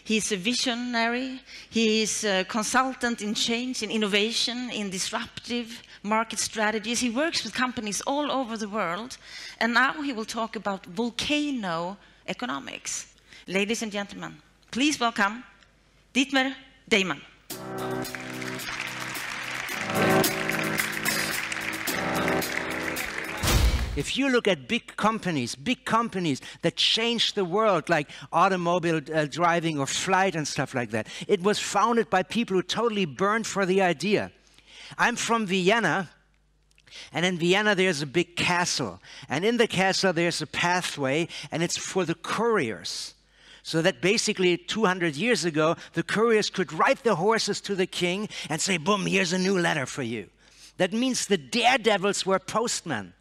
He's a visionary. He's a consultant in change, in innovation, in disruptive market strategies. He works with companies all over the world. And now he will talk about volcano economics. Ladies and gentlemen, please welcome Dietmar Dahmen. If you look at big companies that changed the world, like automobile driving or flight and stuff like that, it was founded by people who totally burned for the idea. I'm from Vienna, and in Vienna there's a big castle. And in the castle there's a pathway, and it's for the couriers. So that basically 200 years ago, the couriers could ride their horses to the king and say, boom, here's a new letter for you. That means the daredevils were postmen.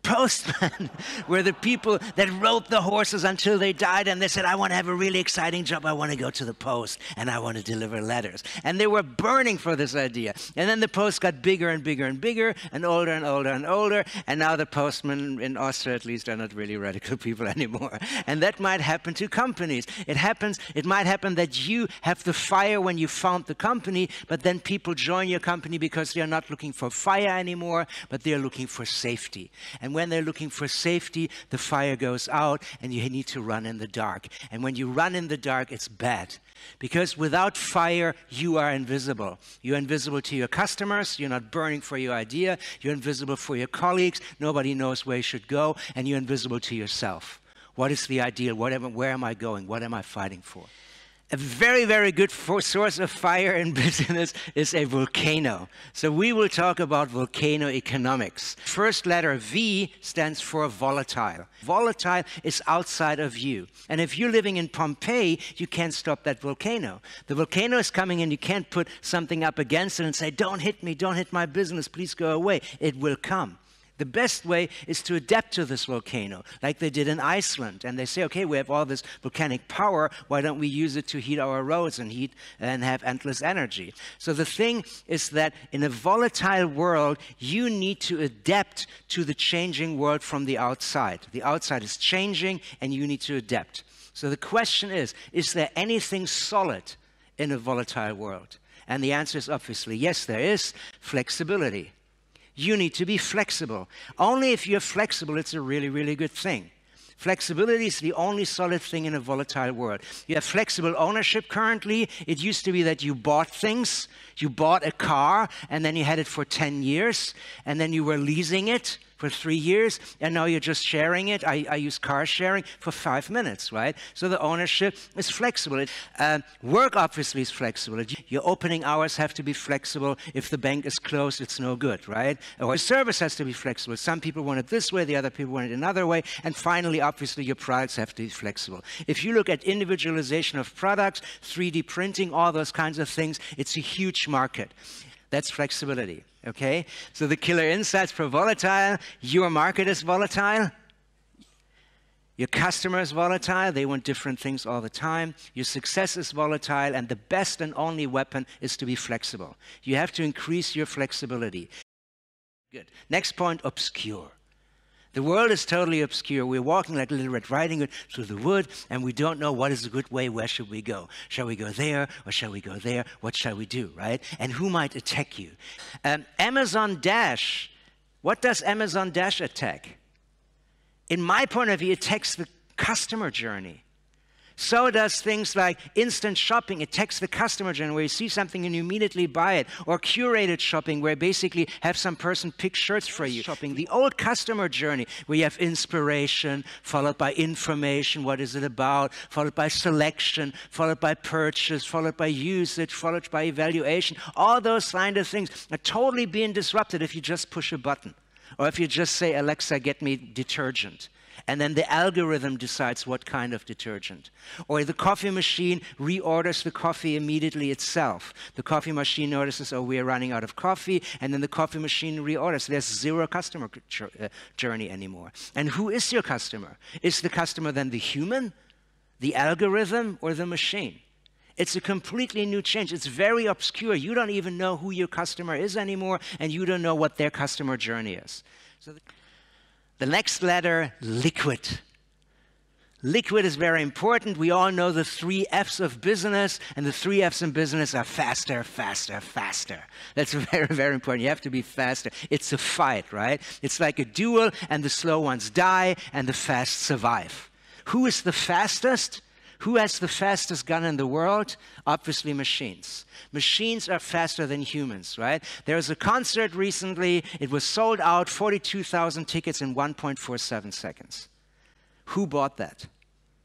Postmen were the people that rode the horses until they died, and they said, I want to have a really exciting job. I want to go to the post, and I want to deliver letters. And they were burning for this idea. And then the post got bigger and bigger and bigger, and older and older and older, and now the postmen, in Austria at least, are not really radical people anymore. And that might happen to companies. It might happen that you have the fire when you found the company, but then people join your company because they're not looking for fire anymore, but they're looking for safety. And when they're looking for safety, the fire goes out and you need to run in the dark. And when you run in the dark, it's bad. Because without fire, you are invisible. You're invisible to your customers. You're not burning for your idea. You're invisible for your colleagues. Nobody knows where you should go. And you're invisible to yourself. What is the ideal? Where am I going? What am I fighting for? A very, very good source of fire in business is a volcano. So we will talk about volcano economics. First letter V stands for volatile. Volatile is outside of you. And if you're living in Pompeii, you can't stop that volcano. The volcano is coming and you can't put something up against it and say, don't hit me, don't hit my business, please go away. It will come. The best way is to adapt to this volcano, like they did in Iceland. And they say, okay, we have all this volcanic power, why don't we use it to heat our roads and have endless energy? So the thing is that in a volatile world, you need to adapt to the changing world from the outside. The outside is changing and you need to adapt. So the question is there anything solid in a volatile world? And the answer is obviously yes, there is. Flexibility. You need to be flexible. Only if you're flexible, it's a really, really good thing. Flexibility is the only solid thing in a volatile world. You have flexible ownership currently. It used to be that you bought things. You bought a car, and then you had it for 10 years, and then you were leasing it for 3 years, and now you're just sharing it. I use car sharing for 5 minutes, right? So the ownership is flexible. Work obviously is flexible. Your opening hours have to be flexible. If the bank is closed, it's no good, right? Or service has to be flexible. Some people want it this way, the other people want it another way. And finally, obviously, your products have to be flexible. If you look at individualization of products, 3D printing, all those kinds of things, it's a huge market. That's flexibility, okay? So the killer insights for volatile: your market is volatile, your customer is volatile, they want different things all the time, your success is volatile, and the best and only weapon is to be flexible. You have to increase your flexibility. Good. Next point, obscure. The world is totally obscure. We're walking like Little Red Riding Hood through the wood, and we don't know what is a good way. Where should we go? Shall we go there, or shall we go there? What shall we do, right? And who might attack you? Amazon Dash. What does Amazon Dash attack? In my point of view, it attacks the customer journey. So does things like instant shopping. It attacks the customer journey, where you see something and you immediately buy it. Or curated shopping, where basically have some person pick shirts for you. Shopping, the old customer journey, where you have inspiration, followed by information, what is it about, followed by selection, followed by purchase, followed by usage, followed by evaluation. All those kind of things are totally being disrupted if you just push a button. Or if you just say, Alexa, get me detergent. And then the algorithm decides what kind of detergent. Or the coffee machine reorders the coffee immediately itself. The coffee machine notices, oh, we are running out of coffee, and then the coffee machine reorders. There's zero customer journey anymore. And who is your customer? Is the customer then the human, the algorithm, or the machine? It's a completely new change. It's very obscure. You don't even know who your customer is anymore, and you don't know what their customer journey is. So the next letter, liquid. Liquid is very important. We all know the 3 F's of business, and the 3 F's in business are faster, faster, faster. That's very, very important. You have to be faster. It's a fight, right? It's like a duel, and the slow ones die, and the fast survive. Who is the fastest? Who has the fastest gun in the world? Obviously machines. Machines are faster than humans, right? There was a concert recently. It was sold out, 42,000 tickets in 1.47 seconds. Who bought that?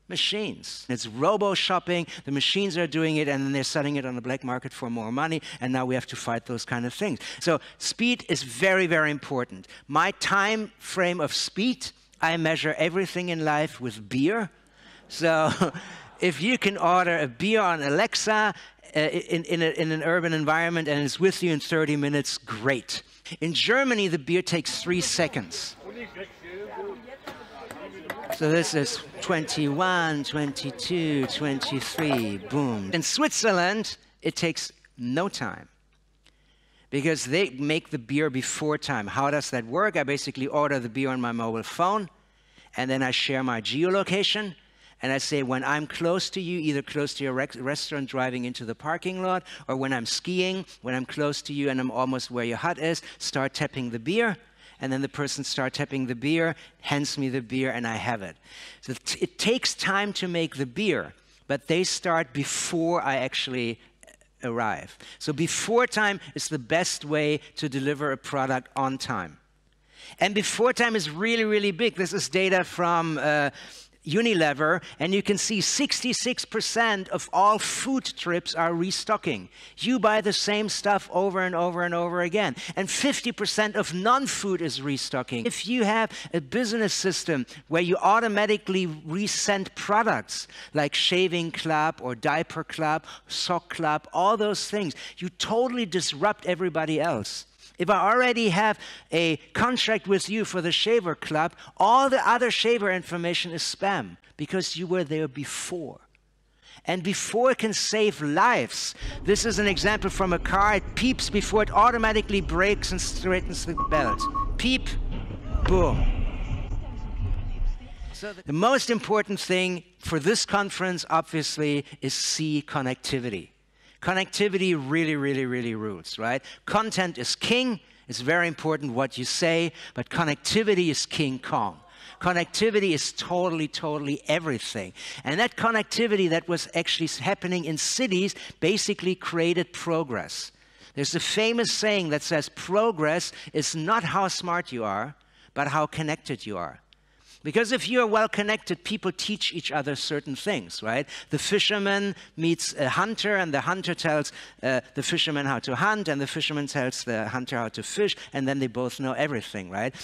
Machines. It's robo-shopping, the machines are doing it, and then they're selling it on the black market for more money, and now we have to fight those kind of things. So speed is very, very important. My time frame of speed, I measure everything in life with beer. So if you can order a beer on Alexa in an urban environment and it's with you in 30 minutes, great. In Germany, the beer takes 3 seconds. So this is 21, 22, 23, boom. In Switzerland, it takes no time because they make the beer before time. How does that work? I basically order the beer on my mobile phone, and then I share my geolocation, and I say when I'm close to you, either close to your restaurant driving into the parking lot, or when I'm skiing, when I'm close to you and I'm almost where your hut is, start tapping the beer. And then the person starts tapping the beer, hands me the beer, and I have it. So it takes time to make the beer, but they start before I actually arrive. So before time is the best way to deliver a product on time. And before time is really, really big. This is data from Unilever, and you can see 66% of all food trips are restocking. You buy the same stuff over and over and over again. And 50% of non-food is restocking. If you have a business system where you automatically resend products like Shaving Club or Diaper Club, Sock Club, all those things, you totally disrupt everybody else. If I already have a contract with you for the Shaver Club, all the other shaver information is spam because you were there before. And before can save lives. This is an example from a car. It peeps before it automatically brakes and straightens the belt. Peep, boom. So the most important thing for this conference, obviously, is C, connectivity. Connectivity really, really, really rules, right? Content is king. It's very important what you say, but connectivity is King Kong. Connectivity is totally, totally everything. And that connectivity that was actually happening in cities basically created progress. There's a famous saying that says progress is not how smart you are, but how connected you are. Because if you're well connected, people teach each other certain things, right? The fisherman meets a hunter, and the hunter tells the fisherman how to hunt, and the fisherman tells the hunter how to fish, and then they both know everything, right?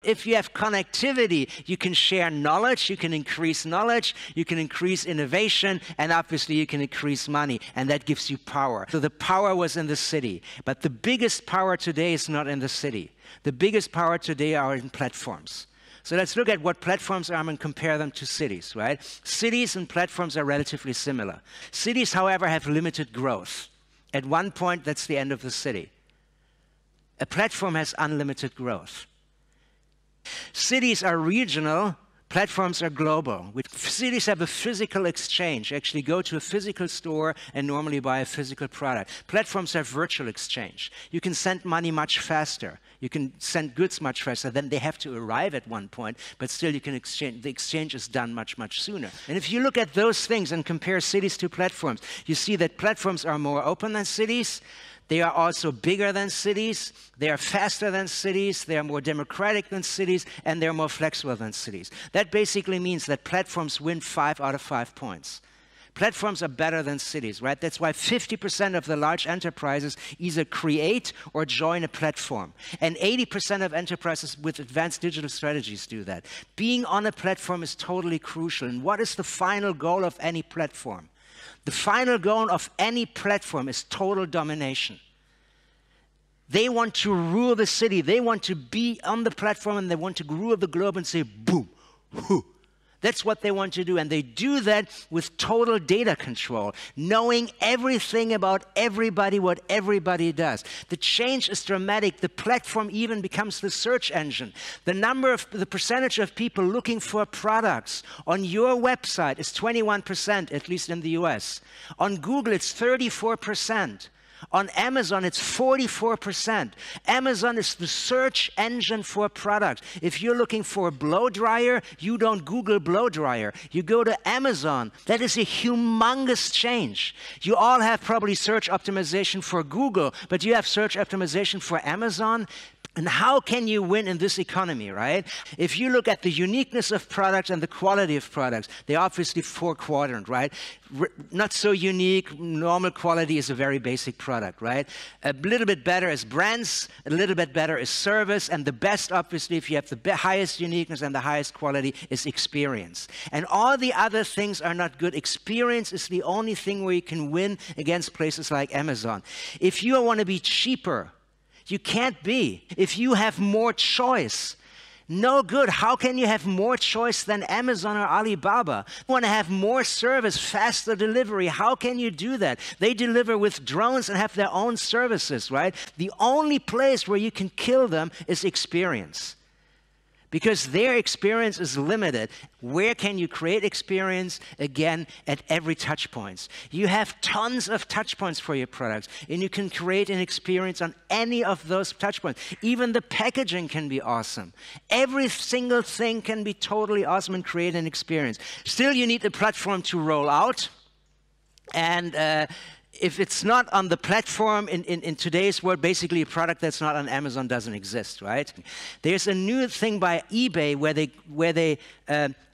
If you have connectivity, you can share knowledge, you can increase innovation, and obviously you can increase money, and that gives you power. So the power was in the city, but the biggest power today is not in the city. The biggest power today are in platforms. So let's look at what platforms are and compare them to cities, right? Cities and platforms are relatively similar. Cities, however, have limited growth. At one point, that's the end of the city. A platform has unlimited growth. Cities are regional, platforms are global. Cities have a physical exchange. Actually go to a physical store and normally buy a physical product. Platforms have virtual exchange. You can send money much faster. You can send goods much faster. Then they have to arrive at one point, but still you can exchange. The exchange is done much, much sooner. And if you look at those things and compare cities to platforms, you see that platforms are more open than cities. They are also bigger than cities, they are faster than cities, they are more democratic than cities, and they're more flexible than cities. That basically means that platforms win 5 out of 5 points. Platforms are better than cities, right? That's why 50% of the large enterprises either create or join a platform. And 80% of enterprises with advanced digital strategies do that. Being on a platform is totally crucial. And what is the final goal of any platform? The final goal of any platform is total domination. They want to rule the city. They want to be on the platform and they want to rule the globe and say, boom, hoo. That's what they want to do, and they do that with total data control, knowing everything about everybody, what everybody does. The change is dramatic. The platform even becomes the search engine. The percentage of people looking for products on your website is 21%, at least in the US. On Google, it's 34%. On Amazon, it's 44%. Amazon is the search engine for products. If you're looking for a blow dryer, you don't Google blow dryer. You go to Amazon. That is a humongous change. You all have probably search optimization for Google, but you have search optimization for Amazon. And how can you win in this economy, right? If you look at the uniqueness of products and the quality of products, they're obviously four-quadrant, right? Not so unique, normal quality is a very basic product, right? A little bit better is brands, a little bit better is service, and the best, obviously, if you have the highest uniqueness and the highest quality, is experience. And all the other things are not good. Experience is the only thing where you can win against places like Amazon. If you want to be cheaper, you can't be. If you have more choice, no good. How can you have more choice than Amazon or Alibaba? You want to have more service, faster delivery. How can you do that? They deliver with drones and have their own services, right? The only place where you can kill them is experience, because their experience is limited. Where can you create experience? Again, at every touch point. You have tons of touch points for your products, and you can create an experience on any of those touch points. Even the packaging can be awesome. Every single thing can be totally awesome and create an experience. Still, you need a platform to roll out, and if it's not on the platform in today's world, basically a product that's not on Amazon doesn't exist, right? There's a new thing by eBay where they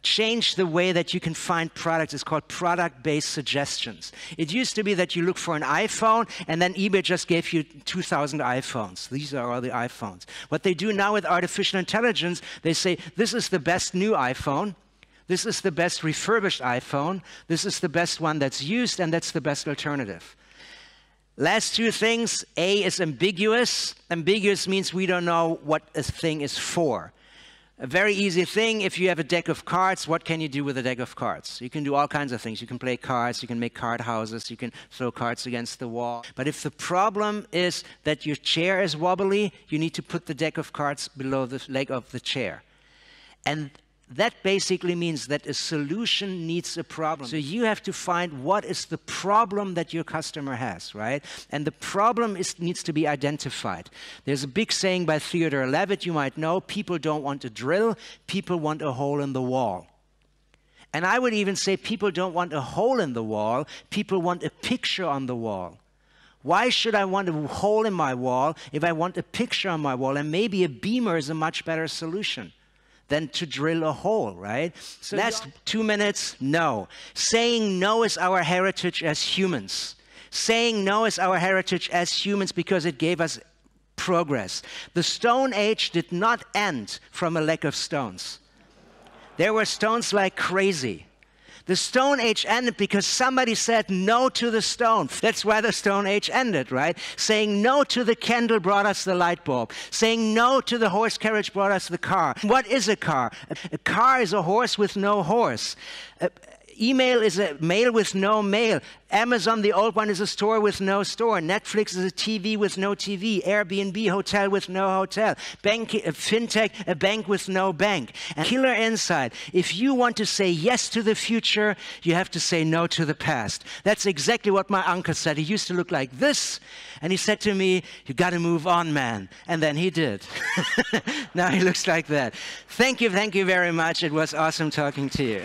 changed the way that you can find products. It's called product-based suggestions. It used to be that you look for an iPhone, and then eBay just gave you 2,000 iPhones. These are all the iPhones. What they do now with artificial intelligence, they say, this is the best new iPhone. This is the best refurbished iPhone. This is the best one that's used, and that's the best alternative. Last two things. A is ambiguous. Ambiguous means we don't know what a thing is for. A very easy thing, if you have a deck of cards, what can you do with a deck of cards? You can do all kinds of things. You can play cards, you can make card houses, you can throw cards against the wall. But if the problem is that your chair is wobbly, you need to put the deck of cards below the leg of the chair. And that basically means that a solution needs a problem. So you have to find what is the problem that your customer has, right? And the problem needs to be identified. There's a big saying by Theodore Levitt, you might know, people don't want a drill, people want a hole in the wall. And I would even say people don't want a hole in the wall, people want a picture on the wall. Why should I want a hole in my wall if I want a picture on my wall? And maybe a beamer is a much better solution than to drill a hole, right? So last 2 minutes, no. Saying no is our heritage as humans. Saying no is our heritage as humans because it gave us progress. The Stone Age did not end from a lack of stones. There were stones like crazy. The Stone Age ended because somebody said no to the stone. That's why the Stone Age ended, right? Saying no to the candle brought us the light bulb. Saying no to the horse carriage brought us the car. What is a car? A car is a horse with no horse. Email is a mail with no mail. Amazon, the old one, is a store with no store. Netflix is a TV with no TV. Airbnb, hotel with no hotel. Fintech, a bank with no bank. And killer insight, if you want to say yes to the future, you have to say no to the past. That's exactly what my uncle said. He used to look like this, and he said to me, you got to move on, man. And then he did. Now he looks like that. Thank you very much. It was awesome talking to you.